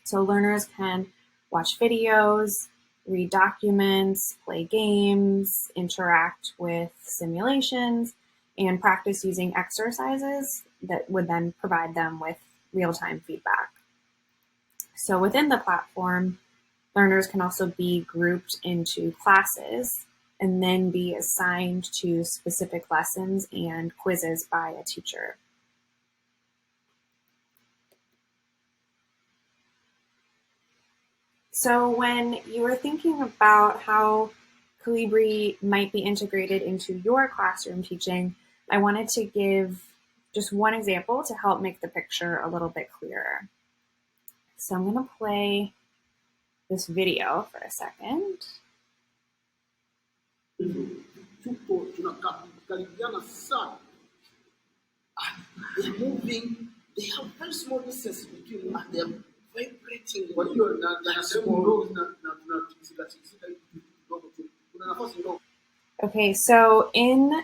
So learners can watch videos, read documents, play games, interact with simulations, and practice using exercises that would then provide them with real-time feedback. So within the platform, learners can also be grouped into classes and then be assigned to specific lessons and quizzes by a teacher. So when you were thinking about how Kolibri might be integrated into your classroom teaching, I wanted to give just one example to help make the picture a little bit clearer. So I'm going to play this video for a second. Tupo tunakaribiana sana. They're moving. They have very small distance between them. They're vibrating. Kwa hiyo na small Okay, so in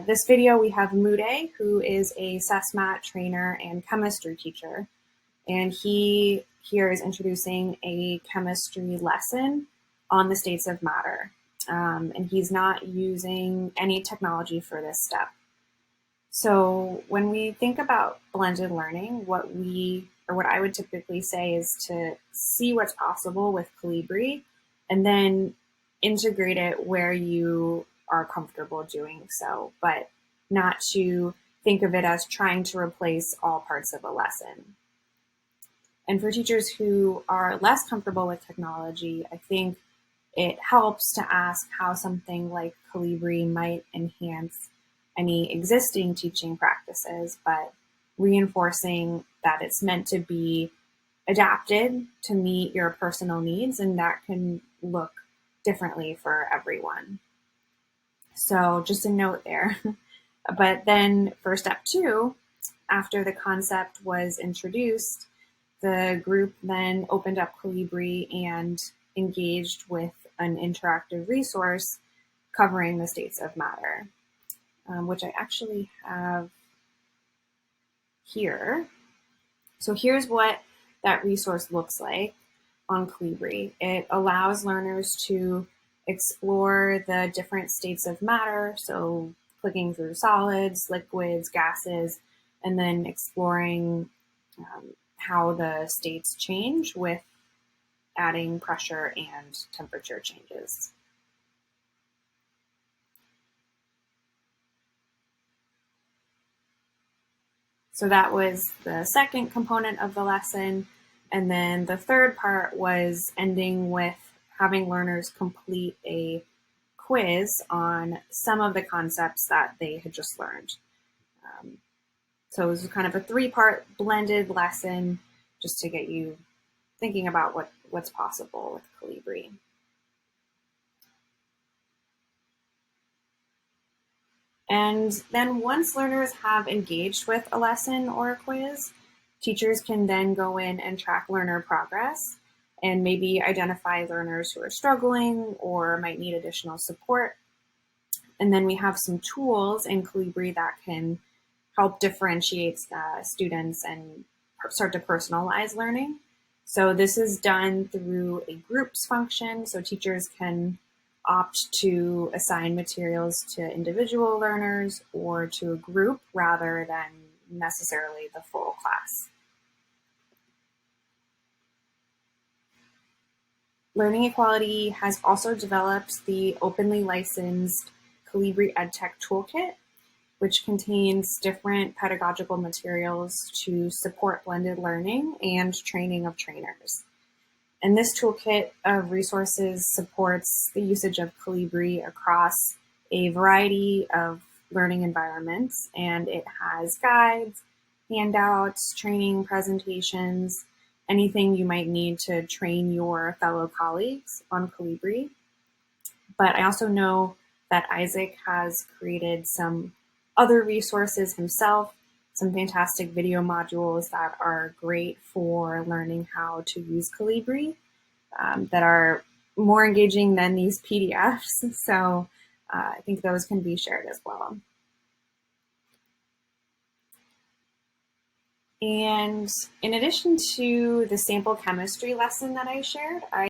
this video we have Mude, who is a SESMAT trainer and chemistry teacher, and he here is introducing a chemistry lesson on the states of matter, and he's not using any technology for this step. So when we think about blended learning, what I would typically say is to see what's possible with Kolibri and then integrate it where you are comfortable doing so, but not to think of it as trying to replace all parts of a lesson. And for teachers who are less comfortable with technology, I think it helps to ask how something like Kolibri might enhance any existing teaching practices, but reinforcing that it's meant to be adapted to meet your personal needs, and that can look differently for everyone. So just a note there. But then for step 2, after the concept was introduced, the group then opened up Kolibri and engaged with an interactive resource covering the states of matter, which I actually have here. So here's what that resource looks like on Kolibri. It allows learners to explore the different states of matter, so clicking through solids, liquids, gases, and then exploring how the states change with adding pressure and temperature changes. So that was the second component of the lesson. And then the third part was ending with having learners complete a quiz on some of the concepts that they had just learned. So it was kind of a 3-part blended lesson just to get you thinking about what's possible with Kolibri. And then once learners have engaged with a lesson or a quiz, teachers can then go in and track learner progress and maybe identify learners who are struggling or might need additional support. And then we have some tools in Kolibri that can help differentiate students and start to personalize learning. So this is done through a groups function, so teachers can opt to assign materials to individual learners or to a group rather than necessarily the full class. Learning Equality has also developed the openly licensed Kolibri Edtech Toolkit, which contains different pedagogical materials to support blended learning and training of trainers. And this toolkit of resources supports the usage of Kolibri across a variety of learning environments, and it has guides, handouts, training presentations, anything you might need to train your fellow colleagues on Kolibri. But I also know that Isaac has created some other resources himself, some fantastic video modules that are great for learning how to use Kolibri, that are more engaging than these PDFs. So I think those can be shared as well. And in addition to the sample chemistry lesson that I shared, I